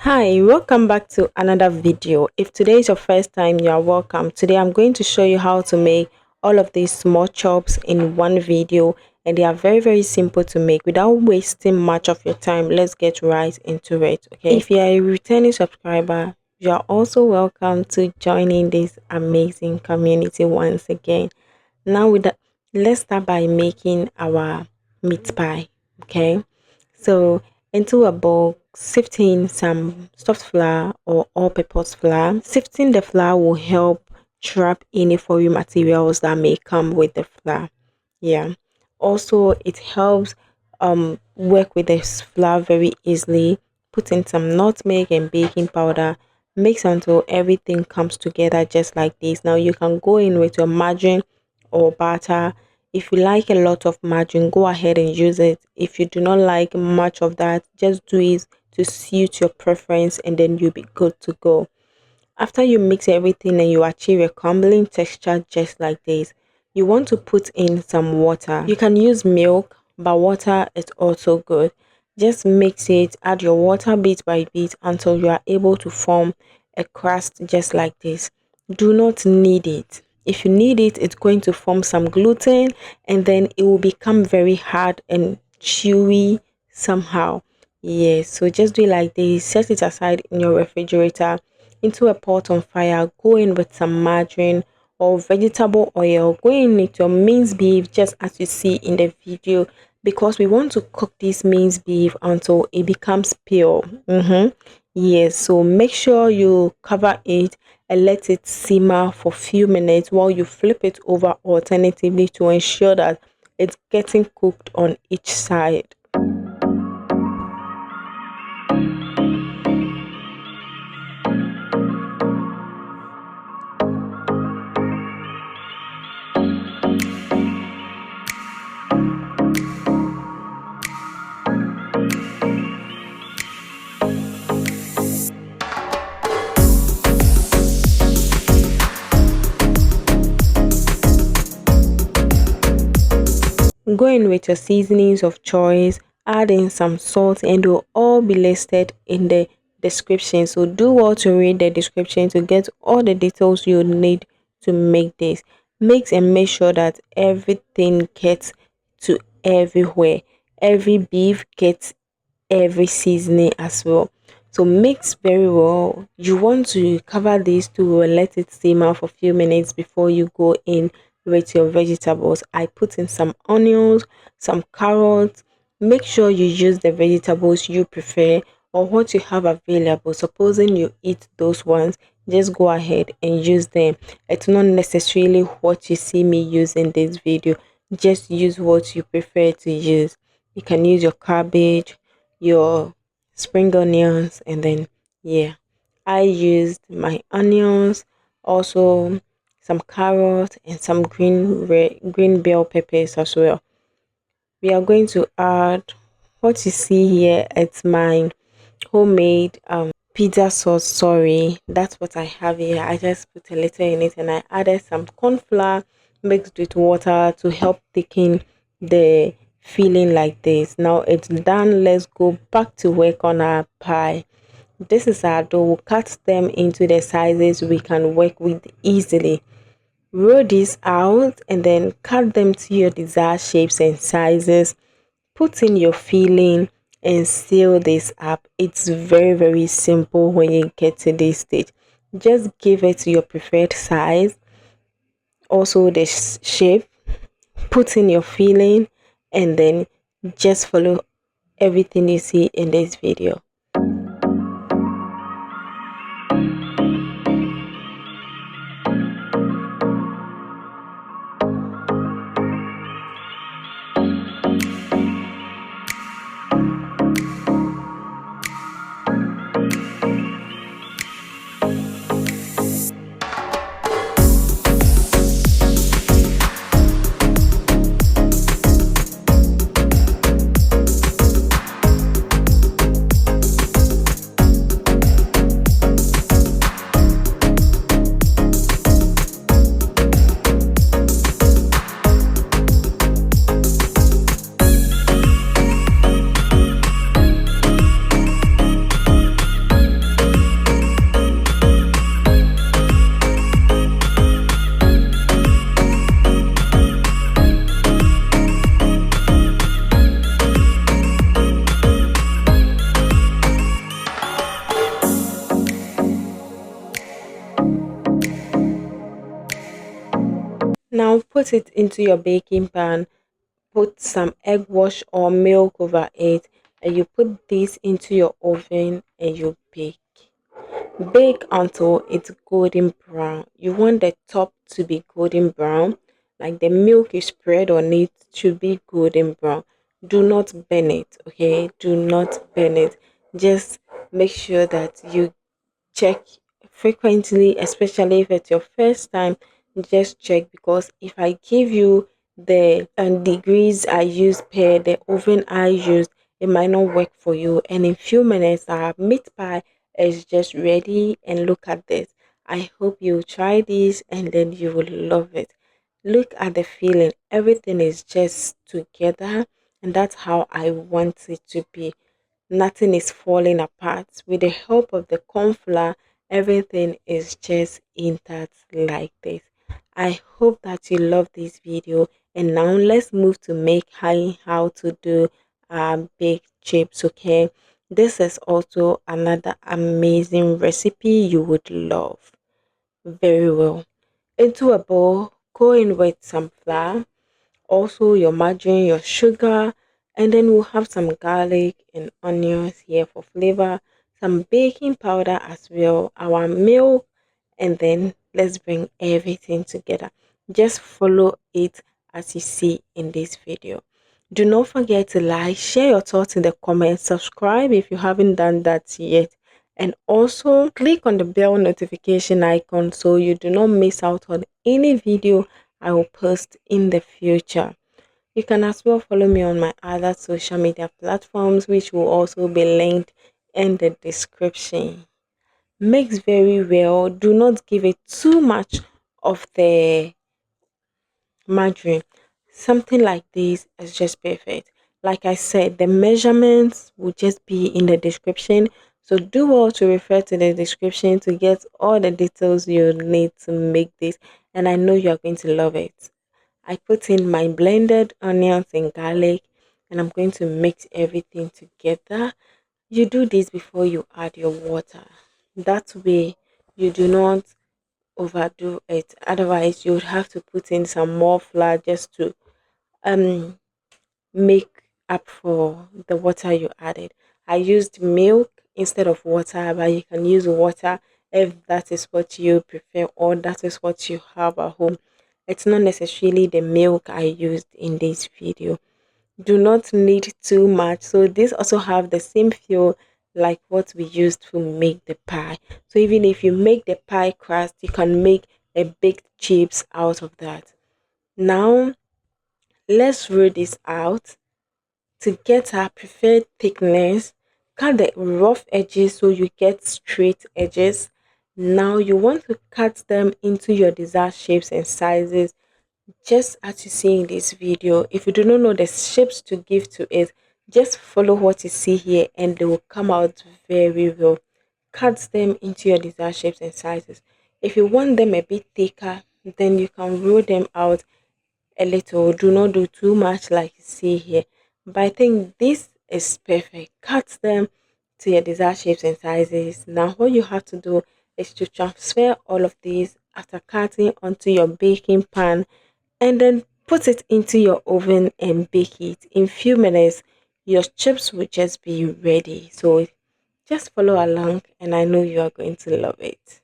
Hi, welcome back to another video. If today is your first time, you are welcome. Today I'm going to show you how to make all of these small chops in one video, and they are very simple to make without wasting much of your time. Let's get right into it. Okay, if you are a returning subscriber, you are also welcome to joining this amazing community once again. Now with that, let's start by making our meat pie. Okay, so into a bowl, sift in some soft flour or all-purpose flour. Sifting the flour will help trap any foreign materials that may come with the flour. Yeah. Also, it helps work with this flour very easily. Put in some nutmeg and baking powder. Mix until everything comes together just like this. Now you can go in with your margarine or butter. If you like a lot of margarine, go ahead and use it. If you do not like much of that, just do it to suit your preference and then you'll be good to go. After you mix everything and you achieve a crumbling texture just like this, you want to put in some water. You can use milk, but water is also good. Just mix it, add your water bit by bit until you are able to form a crust just like this. Do not knead it. If you knead it, it's going to form some gluten and then it will become very hard and chewy somehow. Yes, so just do it like this. Set it aside in your refrigerator. Into a pot on fire, go in with some margarine or vegetable oil. Go in with your minced beef just as you see in the video, because we want to cook this minced beef until it becomes pure. Yes, so make sure you cover it and let it simmer for a few minutes while you flip it over alternatively to ensure that it's getting cooked on each side. Go in with your seasonings of choice, add in some salt, and they will all be listed in the description. So do well to read the description to get all the details you need to make this. Mix and make sure that everything gets to everywhere. Every beef gets every seasoning as well. So mix very well. You want to cover this to let it simmer for a few minutes before you go in with your vegetables. I put in some onions, some carrots. Make sure you use the vegetables you prefer or what you have available. Supposing you eat those ones, just go ahead and use them. It's not necessarily what you see me use in this video. Just use what you prefer to use. You can use your cabbage, your spring onions, and then yeah, I used my onions, also some carrots and some green bell peppers as well. We are going to add what you see here. It's my homemade pizza sauce. Sorry, that's what I have here. I just put a little in it and I added some corn flour mixed with water to help thicken the filling like this. Now it's done. Let's go back to work on our pie. This is our dough. We'll cut them into the sizes we can work with easily. Roll these out and then cut them to your desired shapes and sizes. Put in your filling and seal this up. It's very simple when you get to this stage. Just give it your preferred size, also the shape. Put in your filling and then just follow everything you see in this video. Now put it into your baking pan, put some egg wash or milk over it, and you put this into your oven and you bake. Bake until it's golden brown. You want the top to be golden brown, like the milk you spread on it should be golden brown. Do not burn it, okay? Do not burn it. Just make sure that you check frequently, especially if it's your first time. Just check, because if I give you the degrees I use per the oven I use, it might not work for you. And in few minutes, our meat pie is just ready. And look at this. I hope you try this and then you will love it. Look at the feeling. Everything is just together, and that's how I want it to be. Nothing is falling apart. With the help of the corn flour, everything is just intact like this. I hope that you love this video. And now let's move to make how to do baked chips. Okay, this is also another amazing recipe you would love very well. Into a bowl, go in with some flour, also your margarine, your sugar, and then we'll have some garlic and onions here for flavor, some baking powder as well, our milk, and then let's bring everything together. Just follow it as you see in this video. Do not forget to like, share your thoughts in the comments, subscribe if you haven't done that yet, and also click on the bell notification icon so you do not miss out on any video I will post in the future. You can as well follow me on my other social media platforms, which will also be linked in the description. Mix very well. Do not give it too much of the margarine. Something like this is just perfect. Like I said, the measurements will just be in the description. So do well to refer to the description to get all the details you need to make this. And I know you're going to love it. I put in my blended onions and garlic, and I'm going to mix everything together. You do this before you add your water. That way you do not overdo it. Otherwise you would have to put in some more flour just to um make up for the water you added. I used milk instead of water, but you can use water if that is what you prefer or that is what you have at home. It's not necessarily the milk I used in this video. Do not need too much. So this also have the same feel like what we used to make the pie. So even if you make the pie crust, you can make a baked chips out of that. Now let's roll this out to get our preferred thickness. Cut the rough edges so you get straight edges. Now you want to cut them into your desired shapes and sizes, just as you see in this video. If you do not know the shapes to give to it, just follow what you see here and they will come out very well. Cut them into your desired shapes and sizes. If you want them a bit thicker, then you can roll them out a little. Do not do too much like you see here, but I think this is perfect. Cut them to your desired shapes and sizes. Now what you have to do is to transfer all of these after cutting onto your baking pan, and then put it into your oven and bake it. In few minutes your chips will just be ready. So just follow along and I know you are going to love it.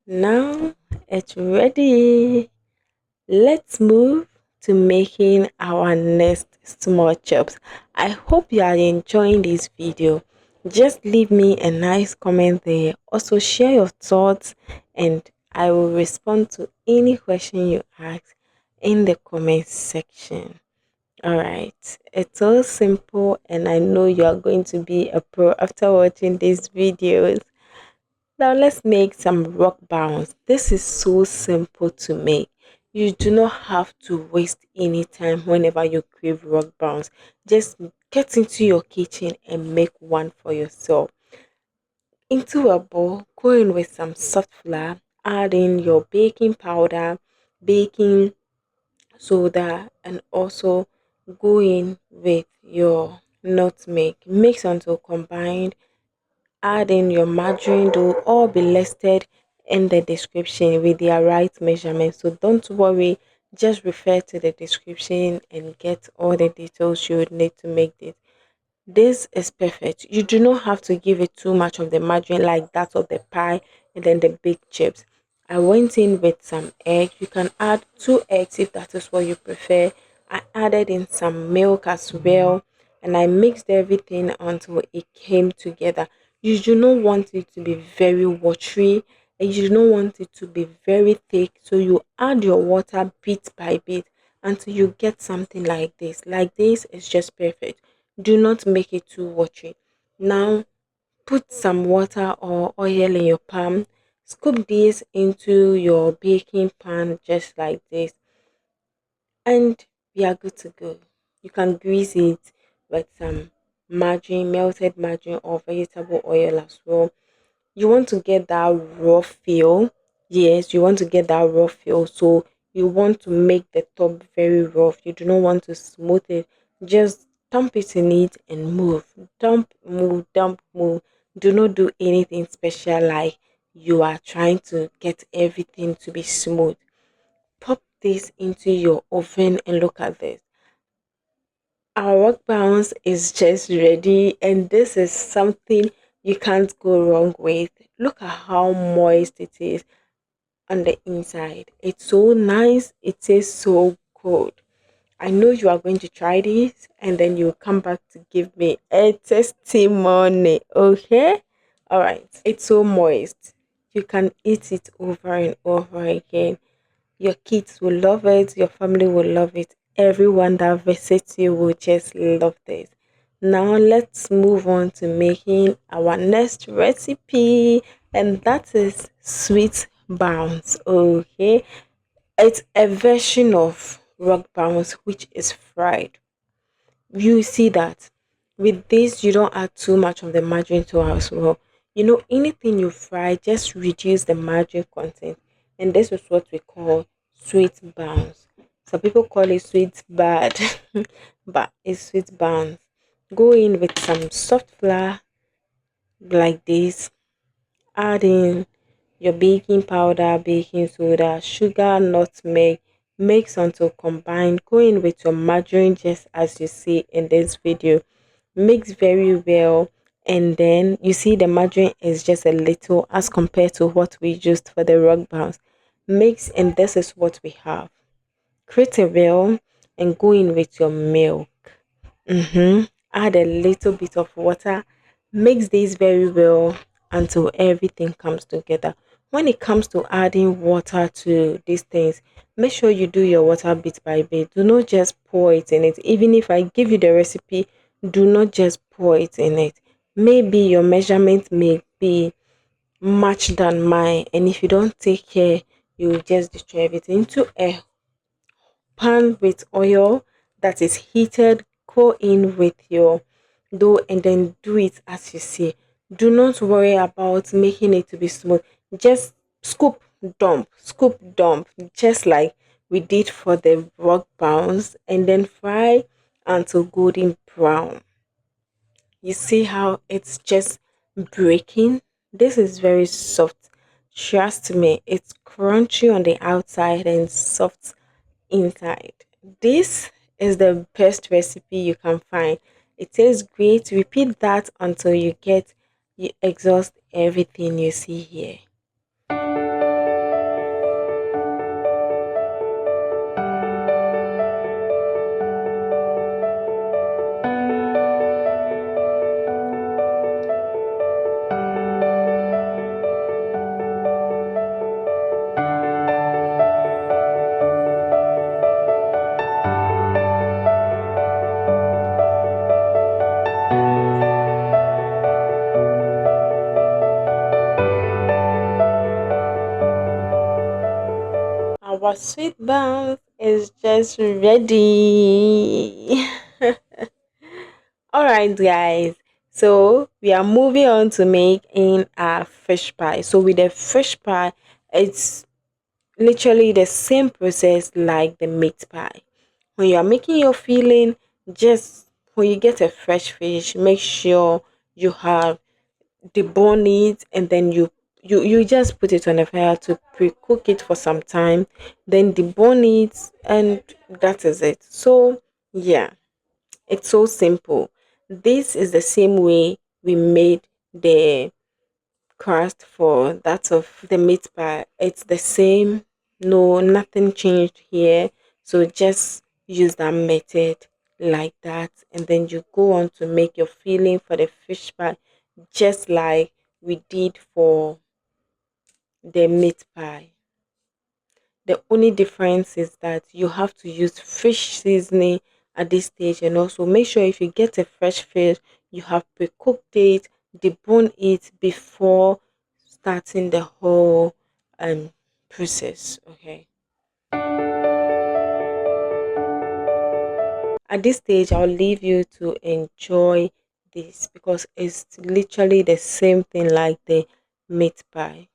Now it's ready. Let's move to making our next small chops. I hope you are enjoying this video. Just leave me a nice comment there. Also share your thoughts and I will respond to any question you ask in the comment section. Alright, it's so simple and I know you are going to be a pro after watching these videos. Now let's make some rock bounce. This is so simple to make. You do not have to waste any time whenever you crave rock buns. Just get into your kitchen and make one for yourself. Into a bowl, go in with some soft flour, add in your baking powder, baking soda, and also go in with your nutmeg. Mix until combined. Add in your margarine, though all be listed in the description with their right measurement. So don't worry, just refer to the description and get all the details you would need to make this. This is perfect. You do not have to give it too much of the margarine like that of the pie and then the baked chips. I went in with some egg. You can add 2 eggs if that is what you prefer. I added in some milk as well and I mixed everything until it came together. You do not want it to be very watery and you do not want it to be very thick. So you add your water bit by bit until you get something like this. Like this is just perfect. Do not make it too watery. Now put some water or oil in your pan. Scoop this into your baking pan just like this, and we are good to go. You can grease it with some margarine, melted margarine, or vegetable oil as well. You want to get that raw feel. Yes, you want to get that raw feel. So you want to make the top very rough. You do not want to smooth it. Just dump it in it and move. Dump, move, dump, move. Do not do anything special like you are trying to get everything to be smooth. Pop this into your oven and look at this. Our work bounce is just ready, and this is something you can't go wrong with. Look at how moist it is on the inside. It's so nice, it tastes so good. I know you are going to try this and then you'll come back to give me a testimony. Okay? All right. It's so moist. You can eat it over and over again. Your kids will love it, your family will love it, everyone that visits you will just love this. Now, let's move on to making our next recipe, and that is sweet buns. Okay, it's a version of rock buns which is fried. You see that with this you don't add too much of the margarine to as well. You know, anything you fry, just reduce the margarine content, and this is what we call sweet buns. Some people call it sweet bad, but it's sweet buns. Go in with some soft flour like this. Add in your baking powder, baking soda, sugar, nutmeg. Mix until combined. Go in with your margarine just as you see in this video. Mix very well, and then you see the margarine is just a little as compared to what we used for the rock bounce. Mix, and this is what we have. Create a well and go in with your milk. Add a little bit of water. Mix this very well until everything comes together. When it comes to adding water to these things, make sure you do your water bit by bit. Do not just pour it in it. Even if I give you the recipe, do not just pour it in it. Maybe your measurement may be much than mine, and if you don't take care, you will just destroy everything. Into a pan with oil that is heated, go in with your dough and then do it as you see. Do not worry about making it to be smooth. Just scoop, dump, just like we did for the rock bounce, and then fry until golden brown. You see how it's just breaking? This is very soft. Trust me, it's crunchy on the outside and soft inside. This is the best recipe you can find. It tastes great. Repeat that until you exhaust everything you see here. our sweet buns is just ready. All right, guys. So we are moving on to making our fish pie. So with the fish pie, it's literally the same process like the meat pie. When you are making your filling, just when you get a fresh fish, make sure you have debone it, and then you just put it on the fire to pre-cook it for some time, then debone it, and that is it. So yeah, it's so simple. This is the same way we made the crust for that of the meat pie. It's the same. No, nothing changed here. So just use that method like that, and then you go on to make your filling for the fish pie, just like we did for the meat pie. The only difference is that you have to use fish seasoning at this stage, and also make sure if you get a fresh fish, you have pre-cooked it, debone it before starting the whole process. Okay. At this stage, I'll leave you to enjoy this because it's literally the same thing like the meat pie.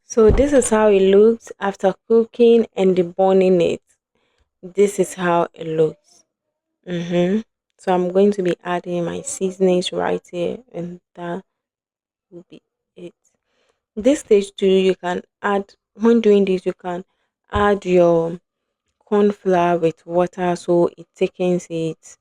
So this is how it looks after cooking and deboning it. This is how it looks. So I'm going to be adding my seasonings right here, and that will be it. This stage too, you can add, when doing this, you can add your corn flour with water so it thickens it.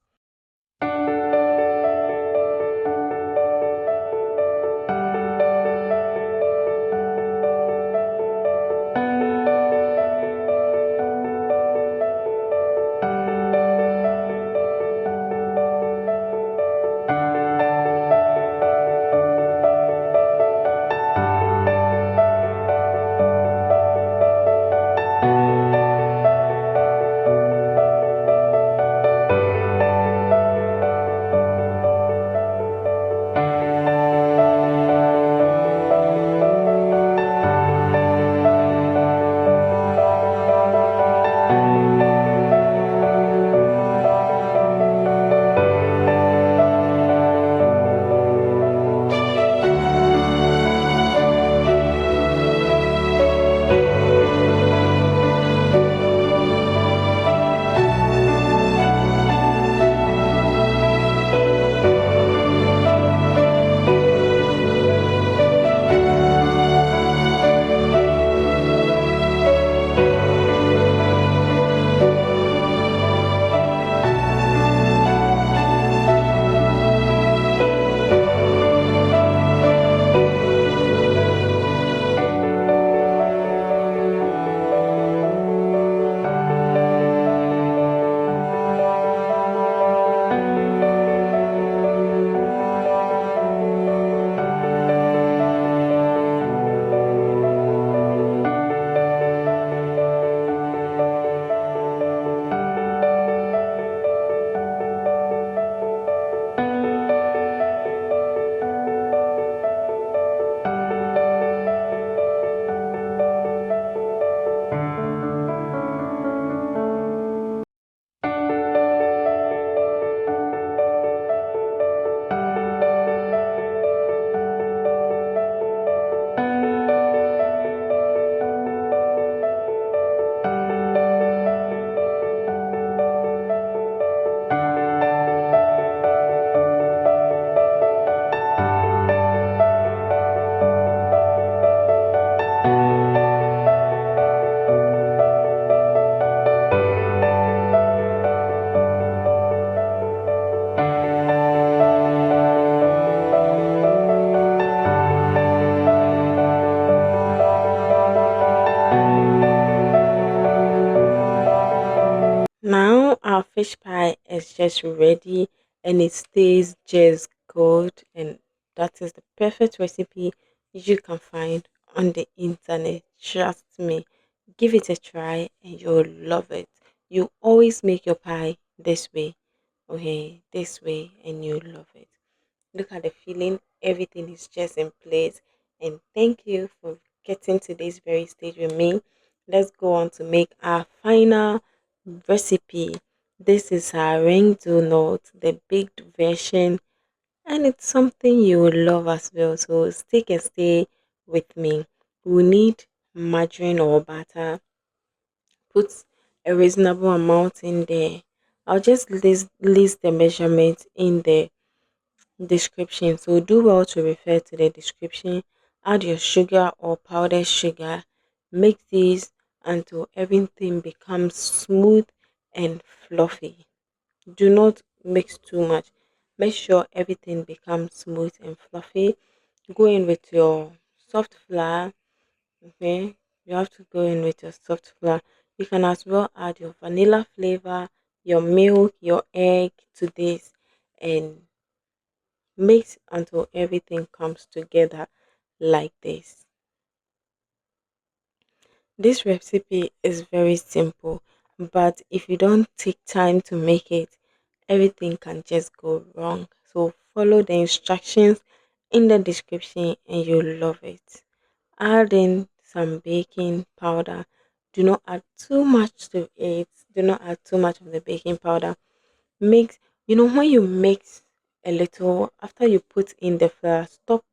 just ready and it stays just good. And that is the perfect recipe you can find on the internet. Trust me, give it a try and you'll love it. You always make your pie this way, okay, this way, and you'll love it. Look at the feeling, everything is just in place. And thank you for getting to this very stage with me. Let's go on to make our final recipe. This is our ring donut, the baked version, and it's something you will love as well. So stick and stay with me. We need margarine or butter. Put a reasonable amount in there. I'll just list the measurements in the description. So do well to refer to the description. Add your sugar or powdered sugar. Mix these until everything becomes smooth and fluffy. Do not mix too much. Make sure everything becomes smooth and fluffy. Go in with your soft flour. Okay, you have to go in with your soft flour. You can as well add your vanilla flavor, your milk, your egg to this, and mix until everything comes together like this. This recipe is very simple, but if you don't take time to make it, everything can just go wrong. So follow the instructions in the description and you'll love it. Add in some baking powder. Do not add too much to it. Do not add too much of the baking powder. Mix, when you mix a little, after you put in the flour, stop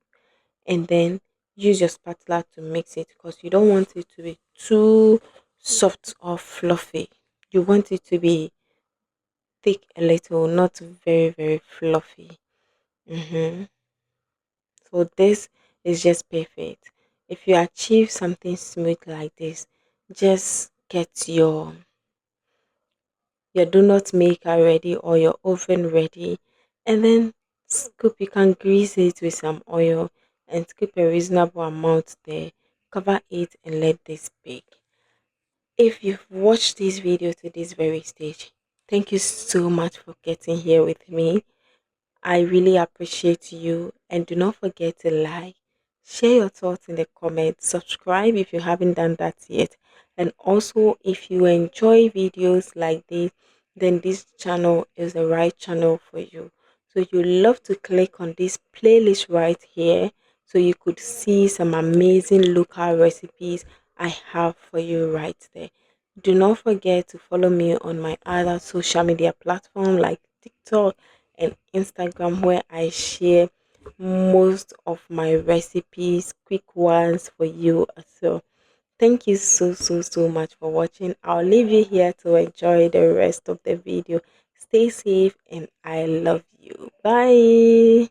and then use your spatula to mix it because you don't want it to be too soft or fluffy. You want it to be thick a little, not very, very fluffy. hmm So this is just perfect. If you achieve something smooth like this, just get your donut maker ready or your oven ready, and then scoop. You can grease it with some oil and scoop a reasonable amount there. Cover it and let this bake. If you've watched this video to this very stage, thank you so much for getting here with me. I really appreciate you, and do not forget to like, share your thoughts in the comments, subscribe if you haven't done that yet, and also if you enjoy videos like this, then this channel is the right channel for you. So you love to click on this playlist right here so you could see some amazing local recipes I have for you right there. Do not forget to follow me on my other social media platform like TikTok and Instagram, where I share most of my recipes, quick ones for you as well. Thank you so much for watching. I'll leave you here to enjoy the rest of the video. Stay safe and I love you. Bye.